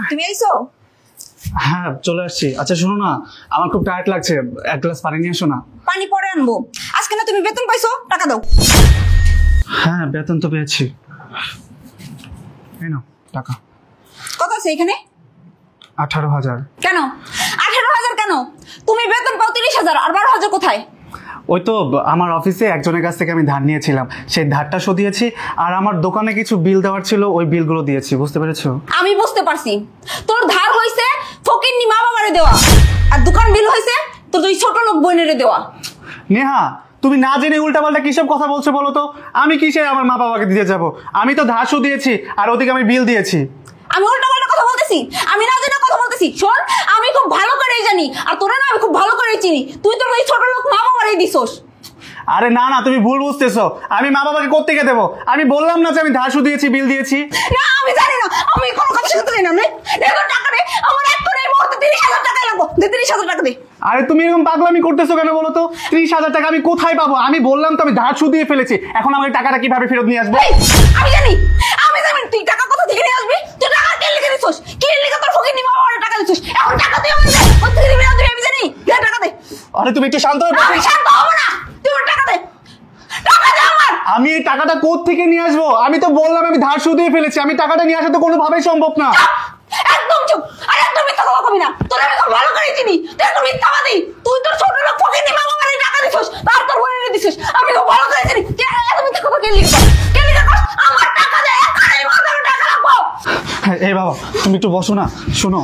তুমি আইছো? হ্যাঁ চলে আসছি। আচ্ছা শোনো না, আমার খুব টায়ার্ড লাগছে, এক গ্লাস পানি নিয়ে এসো না। পানি পরে আনবো, আজকে না তুমি বেতন পাইছো, টাকা দাও। হ্যাঁ বেতন তো পেয়েছি, এই নাও টাকা। কত আছে এখানে? 18,000। কেন 18,000? কেন তুমি বেতন পাও 30,000, আর 12,000 কোথায়? ওই তো আমার অফিসে একজনের কাছ থেকে আমি ধার নিয়েছিলাম, সেই ধারটা শোধিয়েছি, আর আমার দোকানে কিছু বিল দেওয়ার ছিল, ওই বিলগুলো দিয়েছি। বুঝতে পেরেছো? আমি বুঝতে পারছি, তোর ধার হইছে ফকিন্নি মা বাবারে দেওয়া, আর দোকান বিল হইছে তোর দুই ছোট লোক বোনেরে দেওয়া। নেহা তুমি না জেনে উল্টাপাল্টা কিসব কথা বলছো বলো তো? আমি কিসে আমার মা বাবাকে দিতে যাব? আমি তো ধার শুধিয়েছি, আর ওদিকে আমি বিল দিয়েছি। আমি উল্টাপাল্টা কথা বলতেছি? আমি না জেনে কথা বলতেছি? শোন, আমি খুব ভালো করেই জানি, আর তোরা না আমি খুব ভালো করেই চিনি, তুই তোর ওই ছোট লোক মা বাবারেই দিছস। আরে না না, তুমি ভুল বুঝতেছো। আমি মা বাবাকে কোত্থেকে দেবো? আমি বললাম না যে আমি ধার শুধিয়েছি, বিল দিয়েছি। না আমি জানি না, আমি কোনো কথা শিখতে চাই না। টাকা দে, আমার এক করে এই মুহূর্তে 30,000 টাকা লাগবো, 30,000 টাকা দে। আরে তুমি এরকম পাগলামি করতেছো কেন বলো তো? 30,000 টাকা আমি কোথায় পাবো? আমি বললাম তো আমি ধার শুধিয়ে ফেলেছি, এখন আমার টাকাটা কিভাবে ফেরত নিয়ে আসবো? আমি জানি তুই টাকা কোথা থেকে নিয়ে আসবি। তুই টাকা কে লিখে দিছস? কে লিখে তোর ফকির নিমা আমার টাকা দিছস? এখন টাকা তুই আমাকে দে, কোথা থেকে দিবি না তুই আমি জানি। দে টাকা দে। আরে তুমি একটু শান্ত হও। আমি শান্ত হব না, তুই আমার টাকা দে, টাকা দে আমার। আমি এই টাকাটা কোথা থেকে নিয়ে আসবো? আমি তো বললাম আমি ধার শুধিয়ে ফেলেছি, আমি টাকাটা নিয়ে আসা তো কোনোভাবেই সম্ভব না। একদম চুপ, আর একদম মিথ্যা কথা কবি না। তোর আমি খুব ভালো করে চিনি, তুই একদম মিথ্যাবাদী। তুই তোর ছোট লোক ফকির নিমা আমার টাকা দিছস, তার তোর বোনের দিছস, আমি খুব ভালো করে চিনি। এত মিথ্যা কথা কে লিখে কে লিখে আমার টাকা দে, এখানে আমার টাকা রাখবো। এই বাবা তুমি একটু বসো না। শোনো,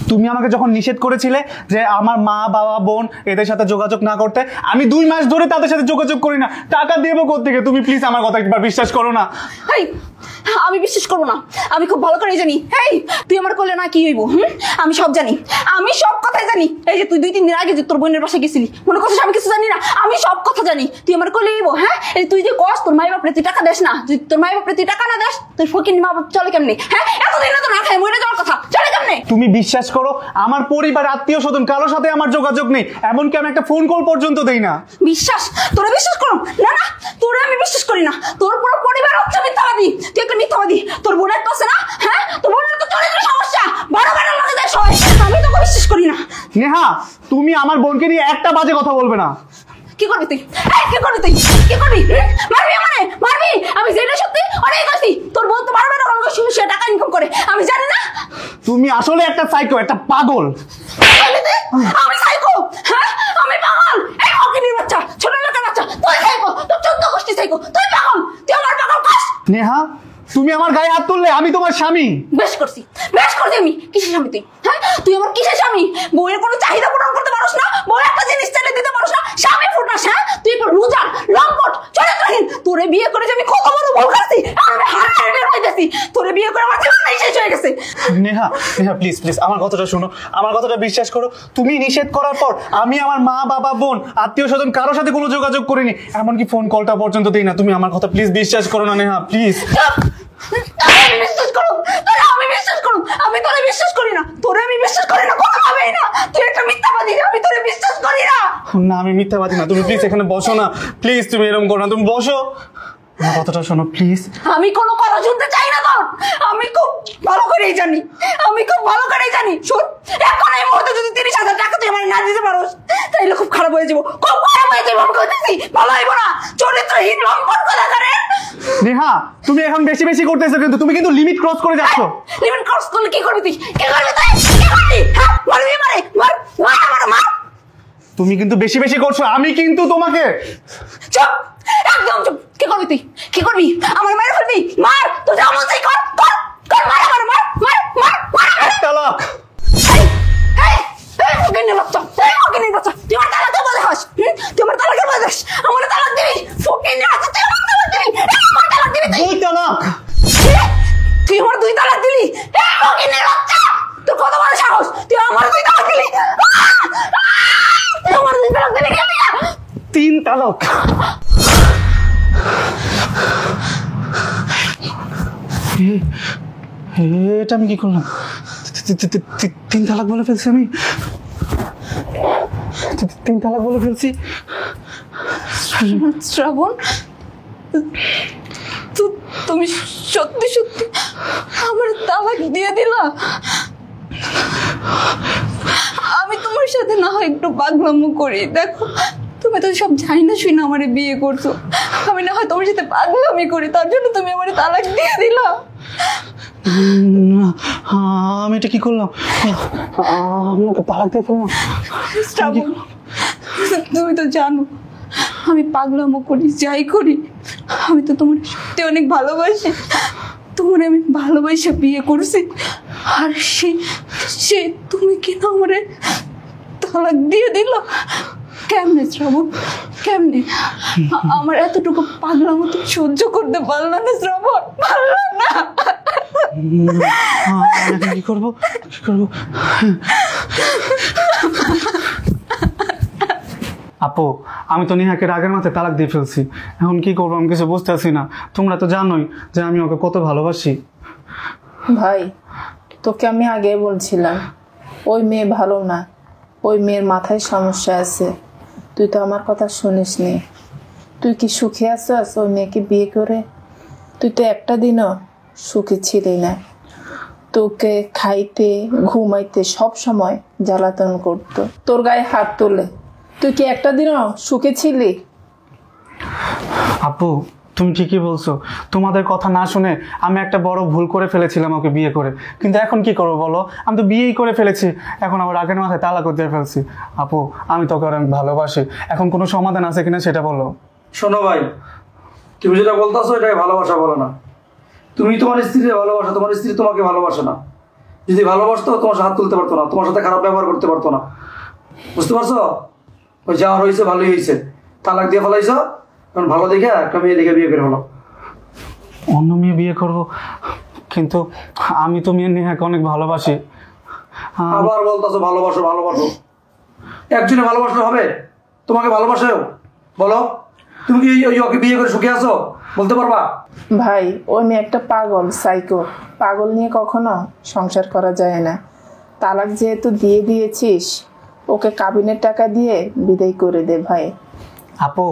তুমি আমাকে যখন নিষেধ করেছিলে যে আমার মা বাবা বোন এদের সাথে যোগাযোগ না করতে, আমি 2 মাস ধরে তাদের সাথে যোগাযোগ করি না। টাকা দেবো কোত্থেকে? তুমি প্লিজ আমার কথা একবার বিশ্বাস করো না। আমি বিশ্বাস করবো না, আমি খুব ভালো করে জানি। হেই তুই আমার করলে না কি হইব? আমি সব জানি, আমি সব কথাই জানি। এই যে তুই 2-3 দিন আগে যে তোর বোনের বাসায় গেছিলি, মনে করছিস আমি কিছু জানি না? আমি সব কথা জানি, তুই আমার করলে হইব? হ্যাঁ এই তুই যে কস তোর মাই বাপরে তুই টাকা দেস না, তুই তোর মাই বাপরে তুই টাকা না দেস, তুই ফকির মা বাপ চলে কেমনে? হ্যাঁ এতদিন তো না খায় মরে যাওয়ার কথা, চলে কেমনে? তুমি বিশ্বাস করো, আমার পরিবার আত্মীয় স্বজন কারোর সাথে আমার যোগাযোগ নেই, এমনকি আমি একটা ফোন কল পর্যন্ত দেই না। বিশ্বাস? তোরা বিশ্বাস করো না? না তোরা আমি বিশ্বাস করি না, তোর পুরো পরিবার হচ্ছে মিথ্যাবাদী। তুই একটা মিথ্যাবাদী, তোর বোনের তো আছে না? হ্যাঁ তোর বোনের তো চরিত্র সমস্যা, বড় বড় লাগে যায় সবাই, আমি তোকে বিশ্বাস করি না। নেহা তুমি আমার বোনকে নিয়ে একটা বাজে কথা বলবে না। কি করবি তুই? কি করবি তুই? কি করবি? মারবি আমারে? মারবি? আমি জেনে সত্যি অনেক আছি, তোর বোন তো বারবার আমাকে সে টাকা ইনকাম করে, আমি জানি না? তুমি আসলে একটা সাইকো, একটা পাগল। আমি সাইকো? হ্যাঁ আমি পাগল? এই অকিনির বাচ্চা, ছোট লোকের বাচ্চা, তুই সাইকো, তোর 14 গোষ্ঠী সাইকো, তুই পাগল, তুই আমার পাগল কাজ। নেহা তুমি আমার গায়ে হাত তুললে, আমি তোমার স্বামী। বেশ করছি আমি। কিসের স্বামী তুই? হ্যাঁ তুই আমার কিসের স্বামী? বউয়ের কোনো চাহিদা পূরণ করতে পারোস না, বউ একটা জিনিস চাইলে দিতে পারোস না, স্বামী ফুটাস। হ্যাঁ তুই একটু রোজা লম্পট চরিত্রহীন, তোরে বিয়ে করে যে আমি কত বড় ভুল করছি, আমি হারায় বের হইতেছি। তোরে বিয়ে করে আমার জীবনটাই শেষ হয়ে গেছে। নেহা নেহা প্লিজ প্লিজ আমার কথাটা শোনো, আমার কথাটা বিশ্বাস করো। তুমি নিষেধ করার পর আমি আমার মা বাবা বোন আত্মীয় স্বজন কারোর সাথে কোনো যোগাযোগ করিনি, এমনকি ফোন কলটা পর্যন্ত দিই না। তুমি আমার কথা প্লিজ বিশ্বাস করো না নেহা, প্লিজ। আমি বিশ্বাস করুন, আমি বিশ্বাস করুন, আমি তোরে বিশ্বাস করি না, তোরে আমি বিশ্বাস করি না, কোনোভাবেই না। তুই একটা মিথ্যাবাদী, আমি তোরে বিশ্বাস করি না। না আমি মিথ্যাবাদী না, তুমি প্লিজ এখানে বসো না, প্লিজ তুমি এরকম করো না, তুমি বসো, আমার কথাটা শোনো প্লিজ। আমি কোনো কথা শুনতে চাই না তোর, আমি খুব ভালো করেই জানি, শোন এখন এই মুহূর্তে যদি 30,000 টাকা তুই আমার না দিতে পারোস, তাইলে খুব খারাপ হয়ে যাবো, খুব খারাপ হয়ে যাবো। আমি কইতেছি ভালো হইব না, চরিত্রহীন লম্পট কথা করে। নেহা তুমি এখন বেশি বেশি করতেছো, কিন্তু তুমি কিন্তু লিমিট ক্রস করে যাচ্ছ। লিমিট ক্রস করলে কি করবি তুই? কি করবি তুই? কি করবি? হ্যাঁ মারবি মার মার মার। তুমি কিন্তু বেশি বেশি করছো, আমি কিন্তু তোমাকে। চুপ, একদম চুপ। কি করবি তুই? কি করবি? আমার মেরে ফেলবি? মার, তুই যা মন চাই কর কর কর, মার মার মার মার মার মার। একটা লাখ। অজ্ঞানী বাচ্চা, অজ্ঞানী বাচ্চা, তুই আমার তালাকের বলে খাস, তুই আমার তালাকের বলে খাস, আমার তালাক দিবি? অজ্ঞানী বাচ্চা, তুই আমার তালাক দিবি? আমার তালাক দিবি? 2 তালাক। তুই আমার 2 তালাক দিলি? অজ্ঞানী বাচ্চা, তোর কত বড় সাহস, তুই আমার 2 তালাক দিলি? তুই আমার 2 তালাক দিলি? 3 তালাক। এটা আমি কি করলাম? 3 তালাক বলে ফেলছি আমি, 3 তালাক বলে ফেলছি। শ্রাবণ তুমি সত্যি সত্যি আমার তালাক দিয়ে দিলা? আমি তোমার সাথে না হয় একটু পাগলামো করি, দেখো তুমি তো সব জানি না শুনে আমারে বিয়ে করছো, আমি না হয় তোমার সাথে পাগলামি করি, তার জন্য তুমি আমারে তালাক দিয়ে দিলা। আমি এটা কি করলাম? আমি ওকে তালাক দিয়ে ফেললাম। শ্রাবণ, তুমি তো জানো আমি পাগলামো করি, যাই করি, আমি তো তোমার সত্যি অনেক ভালোবাসি, তোমার আমি ভালোবাসে বিয়ে করছি, আর সে তুমি কেন আমারে তালাক দিয়ে দিল? কেমনে শ্রাবণ, কেমনে? আমার এতটুকু পাগলামো তুমি সহ্য করতে পারলো না শ্রাবণ, পারলো না? কি করবো কি করবো? আপু, আমি তো নেহাকে রাগের মাথায় তালাক দিয়ে ফেলছি, এখন কি করবো আমি কিছু বুঝতেছি না। তোমরা তো জানোই যে আমি ওকে কত ভালোবাসি। ভাই, তোকে আমি আগে বলছিলাম ওই মেয়ে ভালো না, ওই মেয়ের মাথায় সমস্যা আছে, তুই তো আমার কথা শুনিস নি। তুই কি সুখে আছিস ওই মেয়েকে বিয়ে করে? তুই তো একটা দিনও সুখে ছিলি না, তোকে খাইতে ঘুমাইতে সব সময় জ্বালাতন করতো, তোর গায়ে হাত তোলে, তুই কি একটা দিনও সুখে ছিলি? আপু, তুমি ঠিকই বলছো, তোমাদের কথা না শুনে আমি একটা বড় ভুল করে ফেলেছিলাম ওকে বিয়ে করে, কিন্তু এখন কি করবো বলো, আমি তো বিয়েই করে ফেলেছি, এখন আমার রাগের মাথায় তালাকও দিয়ে ফেলছি। আপু, আমি তোকে অনেক ভালোবাসি, এখন কোনো সমাধান আছে কিনা সেটা বলো। শোনো ভাই, তুমি যেটা বলতেছো এটাকে ভালোবাসা বলো না। তুমি তোমার স্ত্রীকে ভালোবাসো, তোমার স্ত্রী তোমাকে ভালোবাসে না। যদি ভালোবাসতো তোমার সাথে হাত তুলতে পারতো না, তোমার সাথে খারাপ ব্যবহার করতে পারতো না, বুঝতে পারছো? ওই যাওয়ার হয়েছে, ভালোই হয়েছে, তালাক দিয়ে ফেলাইছো, কারণ ভালো দেখে একটা মেয়ে দেখে বিয়ে করে ফেলো। অন্য মেয়ে বিয়ে করব, কিন্তু আমি তো মেয়ে নেহাকে অনেক ভালোবাসি। আবার বলতেছো ভালোবাসো ভালোবাসো, একজনে ভালোবাসলে হবে? তোমাকে ভালোবাসেও বলো? তুমি কি ওকে বিয়ে করে সুখে আছো বলতে পারবা? ভাই, ওই মেয়ে একটা পাগল, সাইকো, পাগল নিয়ে কখনো সংসার করা যায় না। তালাক যেহেতু দিয়ে দিয়েছিস, ওকে কাবিনের টাকা দিয়ে বিদায় করে দে ভাই। আপু,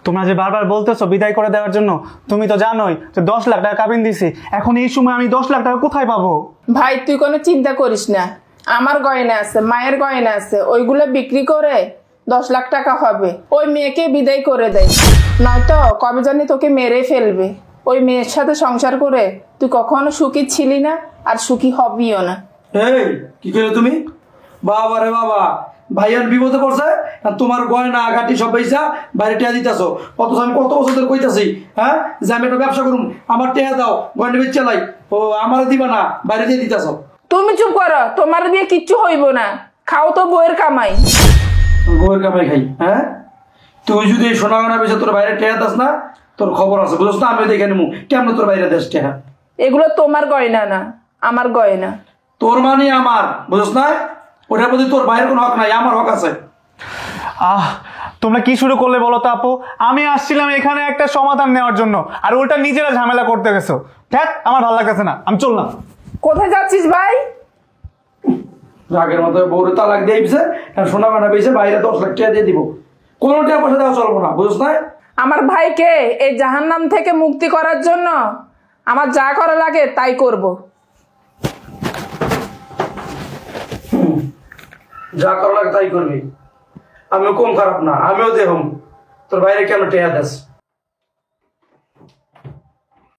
তোমরা যে বারবার বলতেছো বিদায় করে দেওয়ার জন্য, তুমি তো জানোই যে 10 লাখ টাকা কাবিন দিছি, এখন এই সময় আমি 10 লাখ টাকা কোথায় পাবো? ভাই, তুই কোনো চিন্তা করিস না, আমার গয়না আছে, মায়ের গয়না আছে, ওইগুলো বিক্রি করে 10 লাখ টাকা হবে। ওই মেয়েকে বিদায় করে দেয়, নয়তো কবে জানি তোকে মেরে ফেলবে। ওই মেয়ের সাথে সংসার করে তুই কখনো সুখী ছিলি না, আর সুখী হবিও না। এই কি করে তুমি? বাবা রে বাবা, ভাইয়ার বিপদে পড়ছে আর তোমার গয়না ঘাটি সব পয়সা বাইরে টেয়া দিতেছো। অথচ আমি কত বছর ধরে কইতাছি, হ্যাঁ, যে আমি একটা ব্যবসা করুম, আমার টেয়া দাও, গয়না বেচ চালাই, ও আমার দিবা না, বাইরে দিয়ে দিতেছো। তুমি চুপ করো, তোমার দিয়ে কিচ্ছু হইব না, খাও তো বইয়ের কামাই। বউয়ের কামাই খাই? হ্যাঁ, তুই যদি এই সোনা গয়না বেচে তোর বাইরে টেয়া দাস না, তোর খবর আছে, বুঝছ না? আমি দেখে নেবো কেমন তোর বাইরে দেশ টেয়া। এগুলো তোমার গয়না না, আমার গয়না। তোর মানে আমার, বুঝছ না? ওটার প্রতি তোর ভাইয়ের কোনো হক নাই, আমার হক আছে। তোমরা কি শুরু করলে বলো তো আপু? আমি আসছিলাম এখানে একটা সমাধান নেওয়ার জন্য, আর ওটা নিজেরা ঝামেলা করতে গেছো। ধ্যাৎ, আমার ভালো লাগতেছে না, আমি চললাম। কোথায় যাচ্ছিস ভাই? রাগের মতো বউরে তালাক দিয়ে দিছে, সোনা গয়না বেচে বাইরে 10 লাখ টাকা দিয়ে দিব, কোনো টাকা পয়সা দেওয়া চলবো না, বুঝছ না? আমার ভাইকে এই জাহান্নাম থেকে মুক্তি করার জন্য আমার যা করা লাগে তাই করব। যা করা লাগে তাই করবি, আমিও কম খারাপ না, আমিও দেহম, তোর বাইরে কেন টেয়া দেশ।